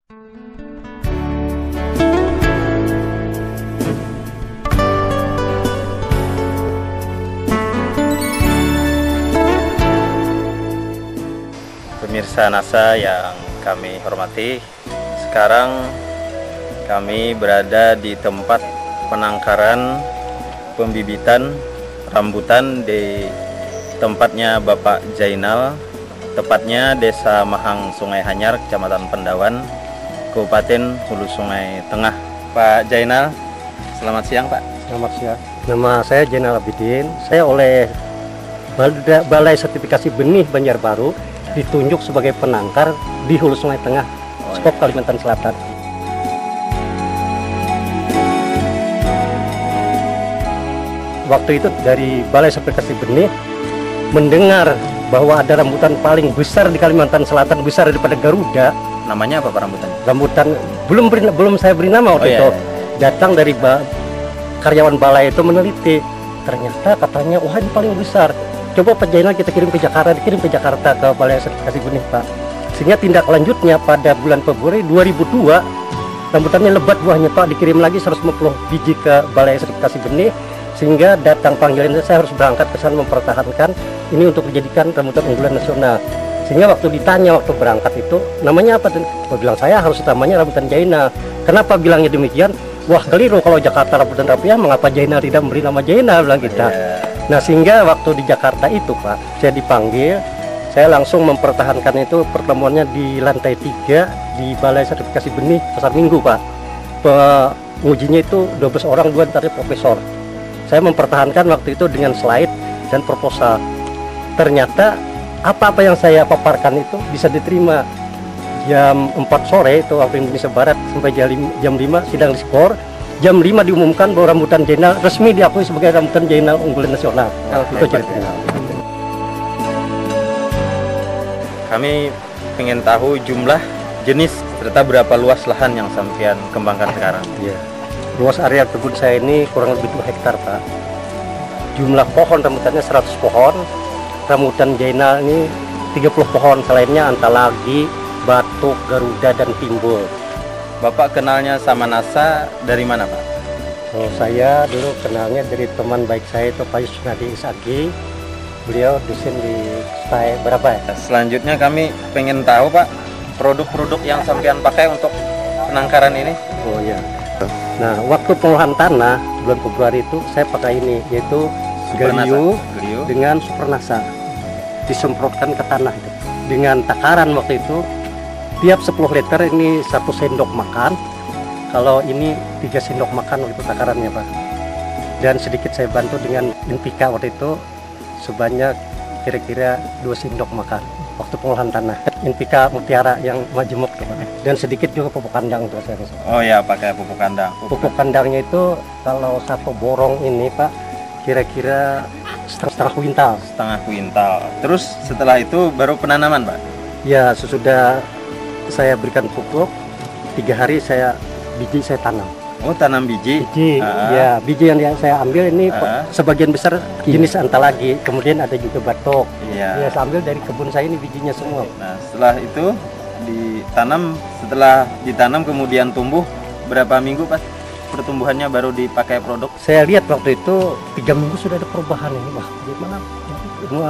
Pemirsa NASA yang kami hormati, sekarang kami berada di tempat penangkaran pembibitan rambutan di tempatnya Bapak Jainal, tepatnya Desa Mahang Sungai Hanyar, Kecamatan Pendawan, Kabupaten Hulu Sungai Tengah. Pak Jainal, selamat siang Pak. Selamat siang. Nama saya Jainal Abidin. Saya oleh Balai Sertifikasi Benih Banjarbaru ditunjuk sebagai penangkar di Hulu Sungai Tengah, Skop Kalimantan Selatan. Waktu itu dari Balai Sertifikasi Benih mendengar bahwa ada rambutan paling besar di Kalimantan Selatan, besar daripada Garuda. Namanya apa Pak rambutan? Rambutan belum saya beri nama waktu itu. Datang dari karyawan balai itu meneliti. Ternyata katanya, wah ini paling besar. Coba Pak Jainal kita kirim ke Jakarta, ke Balai Sertifikasi Benih Pak. Sehingga tindak lanjutnya pada bulan Februari 2002, rambutannya lebat buahnya Pak, dikirim lagi 150 biji ke Balai Sertifikasi Benih. Sehingga datang panggilan saya harus berangkat ke sana mempertahankan ini untuk dijadikan rambutan unggulan nasional. Sehingga waktu ditanya waktu berangkat itu, namanya apa? Saya bilang saya harus namanya rambutan Jainal. Kenapa bilangnya demikian? Wah keliru, kalau Jakarta rambutan rapiah, mengapa Jainal tidak memberi nama Jainal, bilang kita. Nah sehingga waktu di Jakarta itu Pak, saya dipanggil, saya langsung mempertahankan itu pertemuannya di lantai 3 di Balai Sertifikasi Benih Pasar Minggu Pak. Pengujinya itu 12 orang, 2 antaranya profesor. Saya mempertahankan waktu itu dengan slide dan proposal. Ternyata apa-apa yang saya paparkan itu bisa diterima. Jam 4 sore itu waktu Indonesia Barat sampai jam 5 sidang diskor. Jam 5 diumumkan bahwa rambutan Jainal resmi diakui sebagai rambutan Jainal unggulan nasional. Itu ceritanya. Kami ingin tahu jumlah, jenis, serta berapa luas lahan yang sampean kembangkan sekarang. Ya. Luas area kebun saya ini kurang lebih 2 hektar Pak. Jumlah pohon rambutannya 100 pohon. Rambutan Jainal ini 30 pohon, selainnya Antalagi, Batuk, Garuda, dan Timbul. Bapak kenalnya sama NASA dari mana Pak? Oh, saya dulu kenalnya dari teman baik saya itu Pak Yusnadi Isaki. Beliau dosen di STAI berapa ya? Selanjutnya kami pengen tahu Pak, produk-produk yang sampean pakai untuk penangkaran ini. Oh ya. Nah, waktu pengolahan tanah bulan Februari itu saya pakai ini, yaitu Galio dengan Supernasa. Disemprotkan ke tanah itu. Dengan takaran waktu itu tiap 10 liter ini 1 sendok makan. Kalau ini 3 sendok makan waktu itu takarannya Pak. Dan sedikit saya bantu dengan NPK waktu itu sebanyak kira-kira 2 sendok makan waktu pengolahan tanah. NPK Mutiara yang majemuk tuh Pak. Dan sedikit juga pupuk kandang tuh saya. Oh ya, pakai pupuk kandang. Pupuk kandangnya itu kalau 1 borong ini Pak kira-kira setengah kuintal. Setengah kuintal. Terus setelah itu baru penanaman Pak? Ya, sesudah saya berikan pupuk 3 hari biji saya tanam. Oh, tanam biji? Ya, biji yang saya ambil ini sebagian besar jenis Antalagi, kemudian ada juga Batok. Ya, saya ambil dari kebun saya ini bijinya semua. Nah, setelah itu setelah ditanam kemudian tumbuh, berapa minggu Pak pertumbuhannya baru dipakai produk? Saya lihat waktu itu 3 minggu sudah ada perubahan ini. Wah, gimana?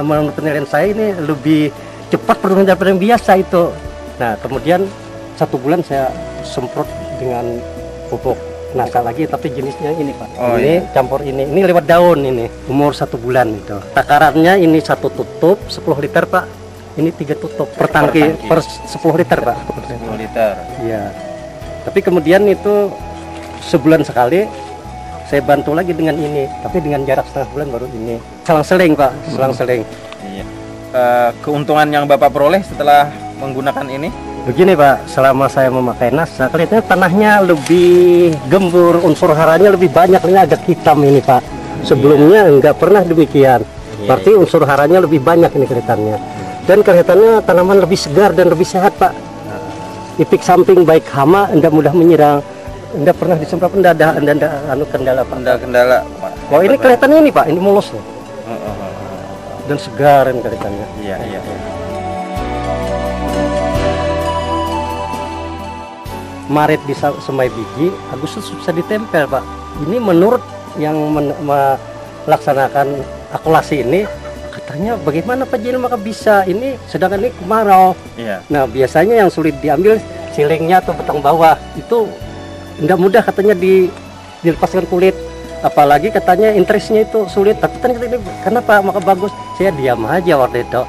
Menurut penilaian saya ini lebih cepat pertumbuhan daripada yang biasa itu. Nah, kemudian 1 bulan saya semprot dengan pupuk NASA lagi, tapi jenisnya ini Pak. Oh, ini campur ini lewat daun ini, umur 1 bulan itu. Takarannya ini 1 tutup 10 liter Pak. Ini 3 tutup per tangki per 10 liter Pak. 10 liter. Iya. Tapi kemudian itu sebulan sekali saya bantu lagi dengan ini, tapi dengan jarak setengah bulan baru ini. Selang-seling Pak, selang-seling. Iya. Keuntungan yang Bapak peroleh setelah menggunakan ini? Begini Pak, selama saya memakai NASA, kelihatannya tanahnya lebih gembur, unsur haranya lebih banyak, ini agak hitam ini Pak. Sebelumnya enggak pernah demikian. Berarti unsur haranya lebih banyak ini kelihatannya. Dan kelihatannya tanaman lebih segar dan lebih sehat Pak. Efek samping baik hama, enggak mudah menyerang. Enggak pernah disemprot, enggak ada kendala Pak. Kendala. Oh ini kelihatannya ini Pak, ini mulus nih. Dan segar ini kelihatannya. Iya. Maret bisa semai biji, Agustus bisa ditempel Pak. Ini menurut yang melaksanakan akulasi ini, katanya bagaimana Pak Jil maka bisa ini, sedangkan ini kemarau. Nah biasanya yang sulit diambil silingnya atau batang bawah, itu tidak mudah katanya dilepaskan kulit. Apalagi katanya interestnya itu sulit, tapi ternyata ini kenapa maka bagus. Saya diam aja waktu itu.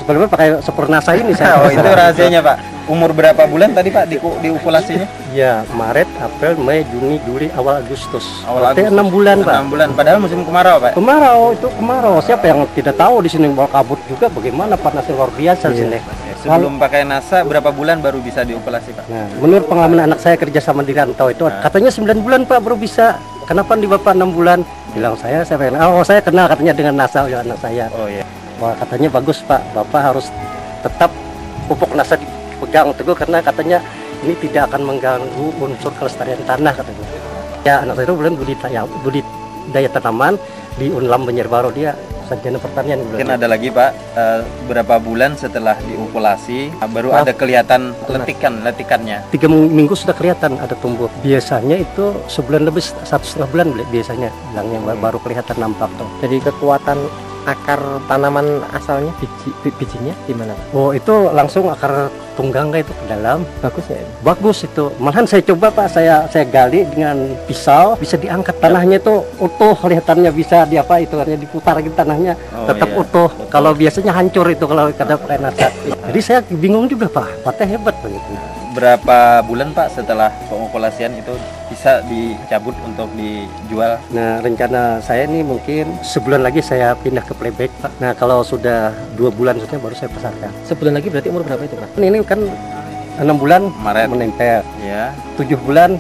Sebenarnya pakai Supernasa ini saya. Oh, itu rahasianya Pak. Umur berapa bulan tadi Pak diukulasinya? Ya, Maret, April, Mei, Juni, Juli, awal Agustus. Berarti 6 bulan, Pak. 6 bulan. Padahal musim kemarau, Pak. Kemarau, itu kemarau. Siapa yang tidak tahu di sini bawa kabut juga bagaimana panasnya luar biasa di sini. Sebelum pakai NASA berapa bulan baru bisa diokulasi, Pak? Nah, menurut pengalaman anak saya kerja sama di rantau itu katanya 9 bulan Pak baru bisa. Kenapa di Bapak 6 bulan? Bilang saya pengen. Oh, saya kenal katanya dengan NASA ya anak saya. Oh iya. Wah, katanya bagus Pak. Bapak harus tetap pupuk NASA dipegang teguh karena katanya ini tidak akan mengganggu unsur kelestarian tanah katanya. Ya, anak saya itu bulan budidaya tanaman di Unlam Banjarbaru, dia sarjana pertanian. Mungkin ada lagi Pak, berapa bulan setelah diukulasi baru ada kelihatan letikannya. 3 minggu sudah kelihatan ada tumbuh. Biasanya itu sebulan lebih, 1,5 bulan biasanya bilangnya baru kelihatan nampak tuh. Jadi kekuatan akar tanaman asalnya bijinya gimana? Oh, itu langsung akar tunggang itu ke dalam. Bagus ya? Bagus itu. Malahan saya coba Pak, saya gali dengan pisau, bisa diangkat tanahnya itu utuh, kelihatannya bisa hanya diputar gitu tanahnya tetap utuh. Kalau biasanya hancur itu kalau kadang pakai NASA. Jadi saya bingung juga Pak, Patnya hebat begitu. Berapa bulan Pak setelah pengokulasian itu bisa dicabut untuk dijual? Nah, rencana saya ini mungkin sebulan lagi saya pindah ke playback Pak. Nah, kalau sudah 2 bulan sudah baru saya pasarkan. Sebulan lagi berarti umur berapa itu Pak? Ini kan 6 bulan Maret menempel. Ya. 7 bulan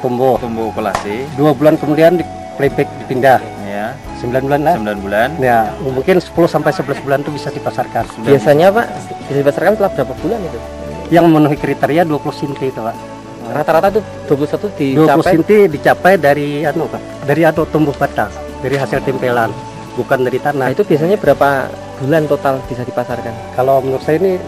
tumbuh okulasi. 2 bulan kemudian di playback dipindah. Ya. 9 bulan lah. 9 bulan. Ya, mungkin 10 sampai 11 bulan itu bisa dipasarkan. Biasanya Pak bisa dipasarkan setelah berapa bulan itu? Yang memenuhi kriteria 20 cm itu Pak. Rata-rata tuh 21 dicapai. 20 cm dicapai dari Pak, dari tumbuh batang, dari hasil tempelan, bukan dari tanah. Nah, itu biasanya berapa bulan total bisa dipasarkan? Kalau menurut saya ini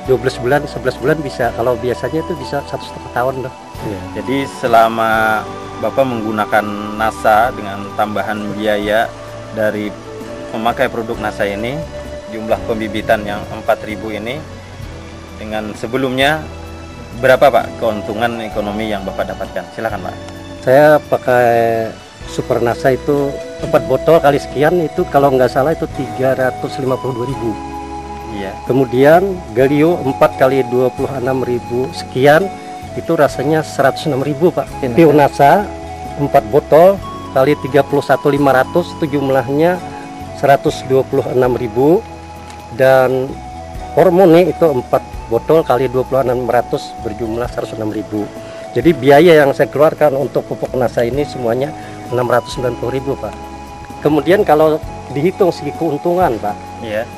12 bulan, 11 bulan bisa. Kalau biasanya itu bisa 1,5 tahun loh. Ya. Jadi selama Bapak menggunakan NASA dengan tambahan biaya dari memakai produk NASA ini, jumlah pembibitan yang 4.000 ini dengan sebelumnya berapa Pak keuntungan ekonomi yang Bapak dapatkan? Silakan Pak. Saya pakai Supernasa itu 4 botol kali sekian itu kalau nggak salah itu 352.000. Iya. Kemudian Galio 4 kali 26.000 sekian itu rasanya 106.000 Pak. Pionasa 4 botol kali 31.500 itu jumlahnya 126.000 dan Hormone itu 4 botol kali 26.600 berjumlah 106.000. Jadi biaya yang saya keluarkan untuk pupuk NASA ini semuanya 690.000 Pak. Kemudian kalau dihitung segi keuntungan Pak,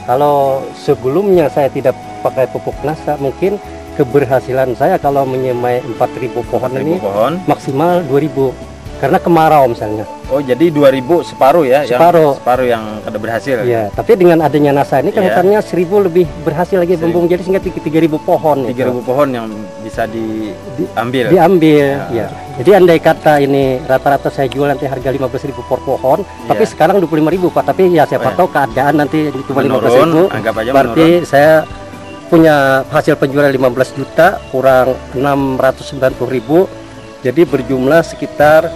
kalau sebelumnya saya tidak pakai pupuk NASA, mungkin keberhasilan saya kalau menyemai 4.000 pohon ini maksimal 2.000 karena kemarau misalnya. Oh, jadi 2.000 separuh ya? Separuh yang kada berhasil. Iya, tapi dengan adanya NASA ini kan hutannya 1.000 lebih berhasil lagi bumbung, jadi sehingga 3.000 pohon. 3.000 pohon yang bisa diambil. Ya. Jadi andai kata ini rata-rata saya jual nanti harga 15.000 per pohon, tapi sekarang 25.000 Pak. Tapi ya siapa tahu keadaan nanti cuma 15.000. Berarti saya punya hasil penjualan 15 juta kurang 690.000, jadi berjumlah sekitar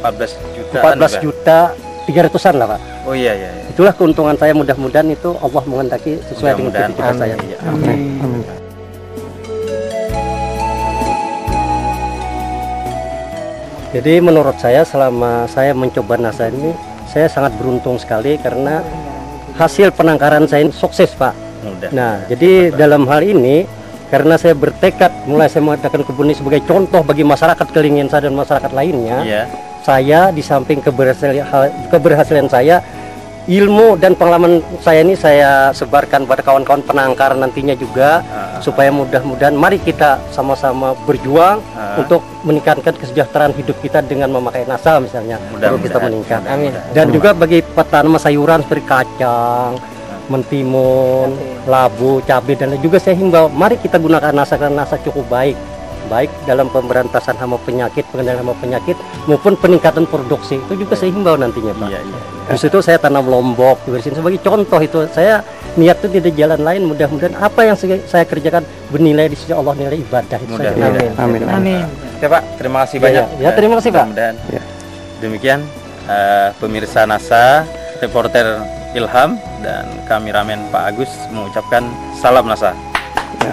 14 juta 300-an lah Pak. Oh iya. Itulah keuntungan saya, mudah-mudahan itu Allah menghendaki sesuai dengan cita-cita saya. Amin. Jadi menurut saya selama saya mencoba NASA ini, saya sangat beruntung sekali karena hasil penangkaran saya ini sukses Pak. Nah, jadi dalam hal ini karena saya bertekad mulai saya mengadakan kebun ini sebagai contoh bagi masyarakat Kelingin saya dan masyarakat lainnya. Saya di samping keberhasilan saya, ilmu dan pengalaman saya ini saya sebarkan pada kawan-kawan penangkar nantinya juga, supaya mudah-mudahan mari kita sama-sama berjuang untuk meningkatkan kesejahteraan hidup kita dengan memakai NASA misalnya. Baru kita meningkat. Amin. Dan juga bagi tanaman sayuran seperti kacang, mentimun, labu, cabai dan juga saya himbau mari kita gunakan NASA karena NASA cukup baik baik dalam pemberantasan hama penyakit, pengendalian hama penyakit maupun peningkatan produksi itu juga saya himbau nantinya Pak. Iya, iya. Di situ saya tanam lombok di sini sebagai contoh itu. Saya niat itu tidak jalan lain, mudah-mudahan apa yang saya kerjakan bernilai di sisi Allah, nilai ibadah itu saja. Amin. Amin. Oke Pak, terima kasih banyak. Ya, terima kasih Pak. Mudah-mudahan. Ya. Demikian pemirsa NASA, reporter Ilham dan kameramen Pak Agus mengucapkan salam NASA. Ya.